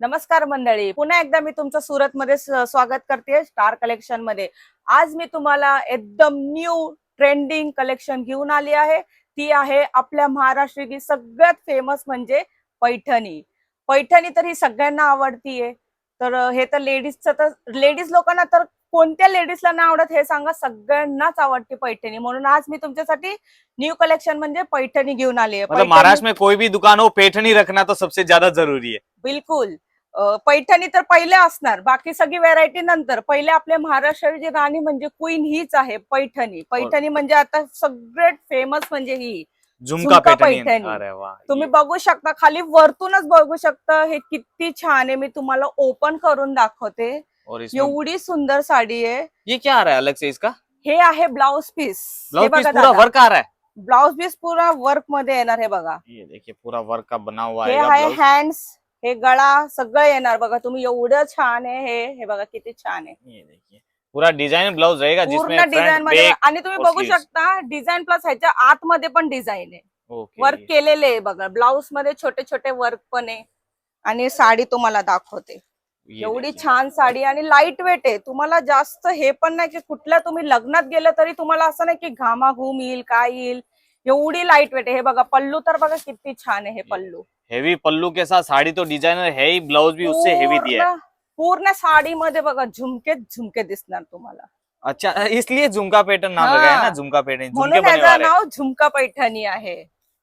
नमस्कार मंडळी, पुन्हा एकदा मी तुमचं सुरत मध्ये स्वागत करते स्टार कलेक्शन मध्ये। आज मी तुम्हाला एकदम न्यू ट्रेंडिंग कलेक्शन घेऊन आली आहे। ती आहे आपल्या महाराष्ट्राची सगळ्यात फेमस म्हणजे पैठणी। पैठणी तर ही सगळ्यांना आवडतीये। तर हे तर लेडीज लोकांना तर कोणत्या लेडीजला नाही आवडत हे सांगा, सगळ्यांनाच आवडते पैठणी। म्हणून आज मी तुमच्यासाठी न्यू कलेक्शन म्हणजे पैठणी घेऊन आली आहे। मतलब महाराष्ट्र में कोई भी दुकान हो, पैठनी रखना तो सबसे ज्यादा जरूरी है। बिलकुल। पैठणी तर पहिले असणार, बाकी सगळी व्हेरायटी नंतर। पहिले आपल्या महाराष्ट्राची राणी म्हणजे क्वीन हीच आहे पैठणी। पैठणी म्हणजे आता सगळ्यात फेमस म्हणजे ही झुमका पैठणी। अरे वाह, तुम्ही बघू शकता, खाली वरतूनच बघू शकता हे किती छान आहे। मी तुम्हाला ओपन करून दाखवते। और इसमें एवढी सुंदर साडी आहे। ये क्या आ रहा है अलग से इसका? हे आहे ब्लाउज पीस। ब्लाउज पीस पूरा वर्क आ रहा है। ब्लाउज पीस पूरा वर्क मध्ये येणार है बघा। ये देखिए पूरा वर्क का बना हुआ हे है आहे हँड्स, हे गळा सगळं येणार बघा। तुम्ही एवढं छान आहे हे बघा किती छान आहे। ये देखिए पूरा डिजाइन ब्लाउज रहेगा जिसमें पूर्ण डिझाइन फ्रंट मध्ये। बैक आणि तुम्ही बघू शकता डिझाइन प्लस ह्याच्या आतमध्ये पण डिझाइन आहे, वर्क केलेले आहे बघा। ब्लाउज मध्ये छोटे छोटे वर्क पण आहे। आणि साडी तुम्हाला दाखवते, एवढी छान साडी आणि लाईट वेट आहे। तुम्हाला जास्त हे पण नाही की कुठल्या तुम्ही लग्नात गेलं तरी तुम्हाला असं नाही की घामाघूम येईल काय येईल, एवढी लाईट वेट आहे। हे बघा पल्लू तर बघा किती छान आहे। हे पल्लू हेवी पल्लू के साथ साड़ी तो डिजाइनर है ही, ब्लाउज भी उससे हेवी दिया है। पूर्ण साडी मध्ये बघा झुमके झुमके दिसणार तुम्हाला। अच्छा, इसलिए झुमका पैटर्न नाम लगाया है ना, झुमका पैटर्न। झुमके म्हणून बने याचं वाले नाव झुमका पैठणी आहे।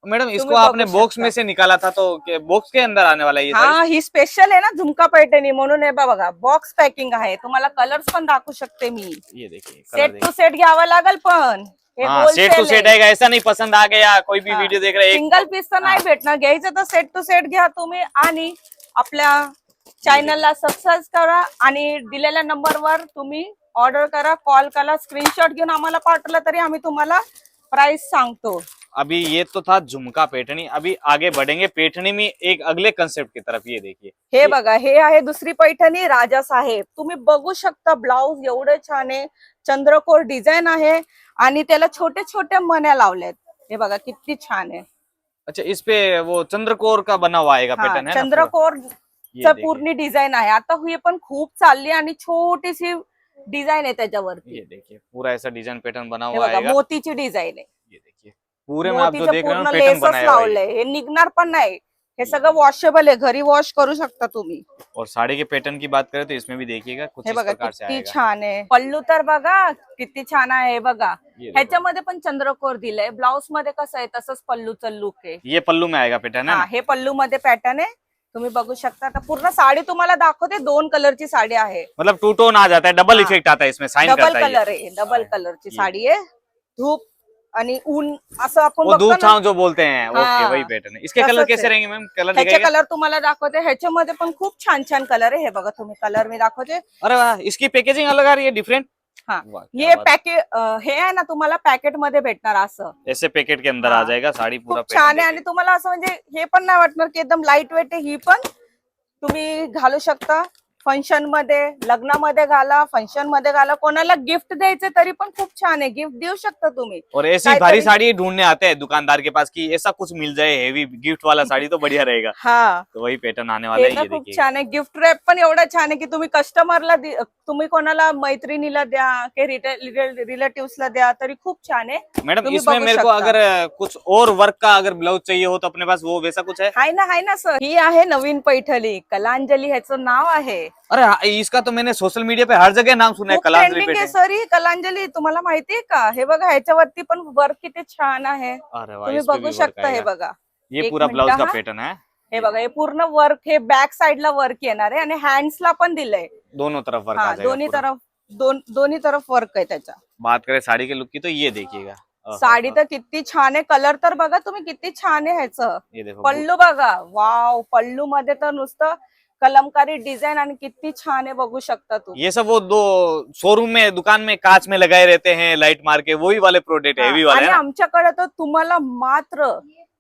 मैडम इसको तुम्ही आपने बघू बॉक्स शकता। में से निकाला था, तो बॉक्स के अंदर आने वाला है ये साड़ी? हाँ, ही स्पेशल आहे ना झुमका पैठणी, म्हणून हे बघा बॉक्स पॅकिंग आहे। तुम्हाला कलर्स पण दाखवू शकते मी। ये देखिए सेट टू सेट घ्यावं लागेल, पण हे सेट टू सेट है, ऐसा नहीं पसंद आ गया कोई भी वीडियो देख रहे हैं सिंगल पीस तर नाही भेटणार। घ्यायचं तर सेट टू सेट घ्या तुम्ही आणि आपल्या चॅनलला सबस्क्राईब करा आणि दिलेल्या नंबरवर तुम्ही ऑर्डर करा, कॉल करा, स्क्रीनशॉट घेऊन आम्हाला पाठवलं तरी आम्ही तुम्हाला प्राइस सांगतो। अभी ये तो था झुमका पैठनी, अभी आगे बढ़ेंगे पैठनी में एक अगले कंसेप्ट की तरफ। ये देखिए हे बघा, हे आहे दुसरी पैठणी राजा साहेब। तुम्ही बघू शकता ब्लाउज एवढे छान आहे, चंद्रकोर डिझाइन आहे आणि त्याला छोटे छोटे मण्या लावलेत। हे बघा किती छान आहे। अच्छा, इस पे वो चंद्रकोर का बना हुआ आएगा पैटर्न है ना? चंद्रकोर ये पूर्ण डिझाइन आहे। आता ही पण खूप चालली आणि छोटीशी डिझाइन आहे त्याच्यावरती। ये देखिए पूरा ऐसा डिजाइन पैटर्न बना हे हुआ बघा आएगा। मोतीची डिझाइन आहे। ये देखिए पूरे में आप जो देख रहे हो पैटर्न लेसच बनाया हुआ है। लावलंय, हे निघणार पण नाही। हे सगळं वॉशेबल आहे, घरी वॉश करू शकता तुम्ही। और साड़ी के पैटर्न की बात करें तो इसमें भी देखिएगा कुछ हे इस बघा प्रकार से किती आएगा। छान आहे। पल्लू तर बघा किती छान आहे। हे बघा ये देखो, ह्याच्यामध्ये पण चंद्रकोर दिलंय। ब्लाउज मध्ये कसं आहे तसंच पल्लूचं लुक आहे। ये पल्लू में आएगा पैटर्न है हा, ना? हे पल्लू मध्ये पॅटर्न आहे, तुम्ही बघू शकता। आता पूर्ण साडी तुम्हाला दाखवते। दोन कलरची साडी आहे, मतलब टू टोन आ जाता है, डबल हाँ। इफेक्ट आता है इसमें, साइन डबल करता है कलर आहे, डबल कलरची साडी आहे। धूप आणि ऊन असं आपण वो बघतो दूध ना, छांव जो बोलते हैं, ओके हाँ। वही पैटर्न है। इसके तसंच कलर कैसे है। रहेंगे मैम? कलर ह्याचे दिखाइएगा। कलर तुम्हाला दाखवते। ह्याच्यामध्ये पण खूप छान छान कलर आहे। हे बघा तुम्ही कलर मी दाखवते। अरे वाह, इसकी पैकेजिंग अलग आ रही है, डिफरेंट। हाँ, वाह, ये क्या बात। पॅकेट हे आहे ना, तुम्हाला पॅकेट मध्ये भेटणार असं। ऐसे पैकेट के अंदर आ हाँ। जाएगा साड़ी पूरा खूप छान आहे पैटर्न। आणि तुम्हाला असं म्हणजे हे पण नाही वाटणार की एकदम लाईट वेट आहे। ही पण तुम्ही घालू शकता फंक्शन मध्ये, लग्नामध्ये घाला, फंक्शन मध्ये घाला, कोणाला गिफ्ट द्यायचे तरी पण खूप छान आहे, गिफ्ट देऊ शकता तुम्ही। और ऐसी काहीतरी- भारी साड़ी ढूंढने आते हैं दुकानदार के पास कि ऐसा कुछ मिल जाए हेवी गिफ्ट वाला साड़ी तो बढ़िया रहेगा। हा, तो वही पैटर्न आने वाला हे है। तर ये खूप देखिए छान आहे। गिफ्ट रॅप पण एवढं छान आहे की तुम्ही कस्टमरला तुम्ही कोणाला मैत्रिणीला द्या की रिलेटिव्हला द्या तरी खूप छान आहे। मैडम तुम्ही इसमें बघू मेरे को शकता। अगर कुछ और वर्क का अगर ब्लाउज चाहिए हो तो अपने पास वो वैसा कुछ है? हाय ना सर, ही आहे नवीन पैठणी कलांजली, ह्याचं नाव आहे। अरे हाँ, इसका तो मैंने सोशल मीडिया पे हर जगह नाम सुना है, खूप कलांजलि ट्रेंडिंग आहे पैटर्न। सर ही कलांजली, तुम्हाला माहितीये का? हे बघा ह्याच्यावरती पण वर्क किती छान आहे, अरे वाह, तुम्ही इस पे भी बघू वर्क शकता। हे आएगा। बघा ये एक पूरा मिनिट ब्लाउज का हा। पैटर्न है, हे बघा हे पूर्ण वर्क, हे बॅक साइडला वर्क येणार आहे आणि हँड्सला पण दिलंय। दोनों तरफ वर्क आ हा, जाएगा दोन्ही पूरा। तरफ दोन्ही तरफ वर्क आहे त्याच्या। बात करें साड़ी के लुक की तो ये देखिएगा। साडी तर किती छान आहे, कलर तर बघा तुम्ही किती छान आहे ह्याचं। ये देखो पल्लू बघा, वाव, पल्लू मध्ये तर नुसतं कलमकारी डिझाइन आणि किती छान आहे, बघू शकता तुम्ही। ये सब वो दो शोरूम में दुकान में कांच में लगाए रहते हैं लाइट मार के, वही वाले प्रोडक्ट है, हेवी वाले आणि है ना? आमच्याकडे तर तुम्हाला मात्र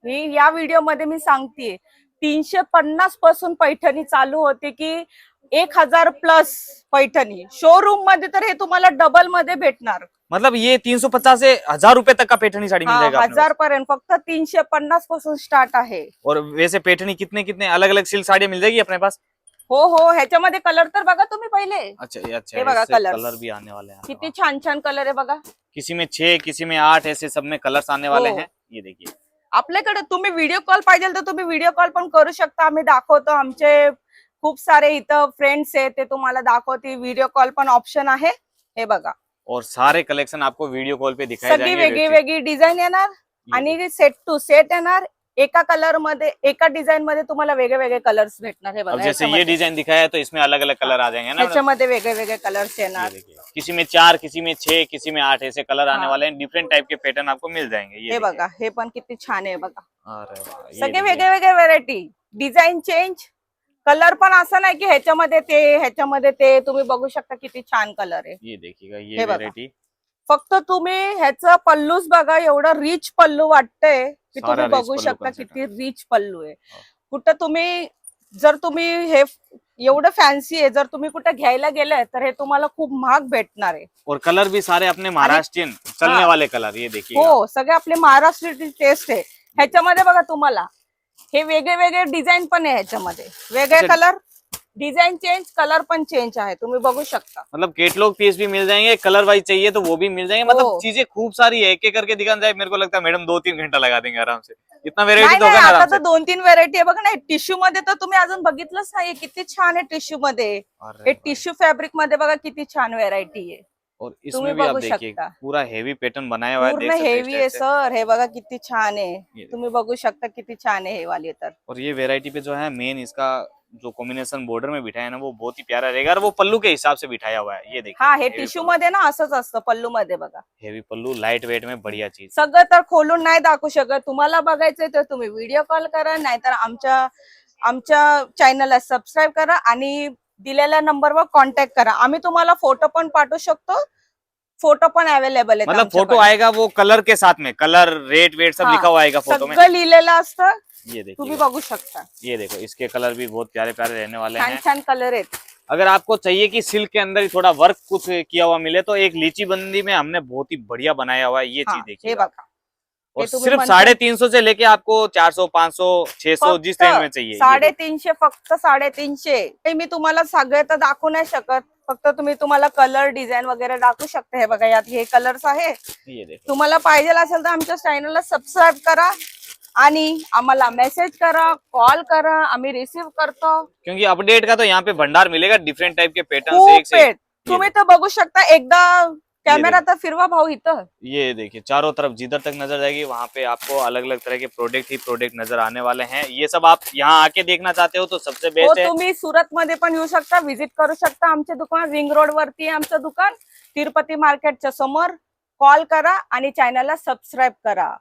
ही या व्हिडिओ मध्ये मी सांगते 350 पासून पैठणी चालू होते की 1000 प्लस पैठणी। शोरूम मध्ये तर हे तुम्हाला डबल मध्ये भेटणार। मतलब ये 350 से 1000 रुपए तक का पैठनी साड़ी मिल जाएगा अपने 1000 पर्यंत, फक्त 350 पासून स्टार्ट आहे। पास। और वैसे पैठनी कितने कितने अलग अलग सिल्क साड़ी मिल जाएगी अपने पास? हो हो, ह्याच्यामध्ये कलर तर बघा तुम्ही पहिले, अच्छा ये अच्छा ये है, बघा इससे colours. कलर भी आने वाले हैं। किती छान छान कलर आहे बघा. किसी में 6 किसी में 8 ऐसे सब में कलर्स आने वाले हो. हैं। ये देखिए आपल्याकडे तुम्ही व्हिडिओ कॉल पाहिजे तर तुम्ही व्हिडिओ कॉल पण करू शकता. आम्ही दाखवतो. आमचे खूप सारे इथं फ्रेंड्स आहेत, ते तुम्हाला दाखवते. व्हिडिओ कॉल पण ऑप्शन आहे. हे बघा, और सारे कलेक्शन आपको वीडियो कॉल पे दिखाए सगळी जाएंगे। वेगळी वेबसाइट वेगळी डिझाईन येणार ये आणि सेट टू सेट येणार. एका कलर मध्ये, एका डिझाईन मध्ये तुम्हाला वेगळे वेगळे कलर्स भेटणार. हे अब बघा, जैसे ये ह्याच्यामध्ये डिजाइन दिखाया है तो इसमें अलग अलग कलर आ जाएंगे ना मैडम? ह्याच्यामध्ये वेगळे वेगळे कलर्स ये येणार. देखिए किसी में 4 किसी में 6 किसी में 8 ऐसे कलर आने हाँ. वाले हैं। डिफरेंट टाइप के पैटर्न आपको मिल जाएंगे। ये हे देखिए। बघा, हे पण किती छान आहे बघा. अरे वाह, ये सगळे देखिए। वेगळे वेगळे व्हेरायटी, डिझाईन चेंज, कलर पण असं नाही की ह्याच्यामध्ये ते ह्याच्यामध्ये ते. तुम्ही बघू शकता किती छान कलर आहे. ये देखिएगा हे ये बघा. वेरायटी फक्त तुम्ही ह्याचं पल्लूच बघा, एवढं रिच पल्लू वाटतंय की सारा तुम्ही rich बघू पल्लू शकता concept किती रिच पल्लू आहे. हो. कुठं तुम्ही जर तुम्ही हे एवढं फॅन्सी आहे, जर तुम्ही कुठे घ्यायला गेले तर हे तुम्हाला खूप महाग भेटणार आहे. और कलर भी सारे अपने महाराष्ट्रीयन चलने हाँ. वाले कलर। ये देखिए हो, सगळे आपले महाराष्ट्रीयन टेस्ट आहे. ह्याच्यामध्ये बघा तुम्हाला हे वेगळे वेगळे डिझाईन पण आहे. ह्याच्यामध्ये वेगळे अच्छा. कलर, डिझाईन चेंज, कलर पण चेंज आहे. तुम्ही बघू शकता. मतलब केटलॉग पीस भी मिल जाएंगे, कलर वाइज चाहिए तो वो भी मिल जाएंगे। मतलब हो. चीजें खूप सारी है, एक एक करके दिखाना जाए मेरे को लगता है मैडम 2-3 घंटा लगा देंगे आराम से। इतना वेरायटी नाही तो नाही, होगा ना आता आराम तर से। 2-3 व्हेरायटी आहे बघा ना. टिश्यू मध्ये तर तुम्ही अजून बघितलंच नाही, किती छान आहे टिश्यू मध्ये. अरे हे वाह। टिश्यू फॅब्रिक मध्ये बघा किती छान व्हेरायटी आहे. और तुम्ही इसमें भी आप बघू देखिए शकता. पूरा हेवी पैटर्न बनाया हुआ है, पूर्ण देख सकते हैं हेवी आहे इस टाइप से। सर. हे बघा किती छान आहे. ये तुम्ही बघू शकता किती छान आहे हे वाली तर. और ये वेरायटी पे जो है मेन इसका जो कॉम्बिनेशन बॉर्डर में बिठाया है ना वो बहुत ही प्यारा रहेगा और वो पल्लू के हिसाब से बिठाया हुआ है। ये देखिए हा, हे टिश्यू मध्ये ना असंच असतं पल्लू मध्ये बघा. हेवी पल्लू लाइट वेट में बढ़िया चीज। सगळं तर खोलून नाही दाखवू शकत. तुम्हाला बघायचंय तर तुम्ही व्हिडिओ कॉल करा, नाहीतर आमच्या चॅनलला सबस्क्राईब करा आणि दिलेल्या नंबरवर कॉन्टॅक्ट करा. आम्ही तुम्हाला फोटो पण पाठवू शकतो. फोटो पण अवेलेबल आहे. मतलब फोटो आएगा वो कलर के साथ में, कलर रेट वेट सब हाँ, लिखा हुआ आएगा फोटो में। सगळं लिहिलेलं असतं. ये तुम्ही देखिए बघू शकता. ये देखो इसके कलर भी बहुत प्यारे प्यारे रहने वाले छान हैं। छान कलर आहेत. अगर आपको चाहिए कि सिल्क के अंदर ही थोड़ा वर्क कुछ किया हुआ मिले तो एक लीची बंदी में हमने बहुत ही बढ़िया बनाया हुआ है। ये हा, चीज हे देखिए बघा. और हे तुम्ही सिर्फ म्हणता- 350 से लेके आपको 400 500 600 जिस रेंज में चाहिए। ये देखिए। 350, फक्त 350. हे मी तुम्हाला सगळे तर दाखवू नाही शकत. फक्त तुम्हाला कलर डिझाईन वगैरे दाखवू शकते. हे बघा, यात हे कलर्स आहे. ये देखो तुम्हाला पाहिजे असेल तर आमच्या चॅनलला सबस्क्राईब करा आणि आम्हाला मेसेज करा, कॉल करा, आम्ही रिसीव्ह करतो. क्योंकि अपडेट का तो यहाँ पे भंडार मिलेगा डिफरेंट टाइप के पैटर्न खूप एक से आहेत. तुम्ही तर बघू शकता. एकदा कॅमेरा तर फिरवा भाऊ इथं. ये देखिए चारों तरफ जिधर तक नजर जाएगी वहां पे आपको अलग अलग तरह के प्रोडक्ट नजर आने वाले हैं। ये सब आप यहाँ आके देखना चाहते हो तो सबसे हो, बेस्ट है। तुम्ही सुरत मध्ये पण येऊ शकता, व्हिजिट करू शकता. आमचे दुकान रिंग रोड वरती आहे. आमचं दुकान तिरुपती मार्केटच्या समोर. कॉल करा आणि चॅनलला सबस्क्राईब करा.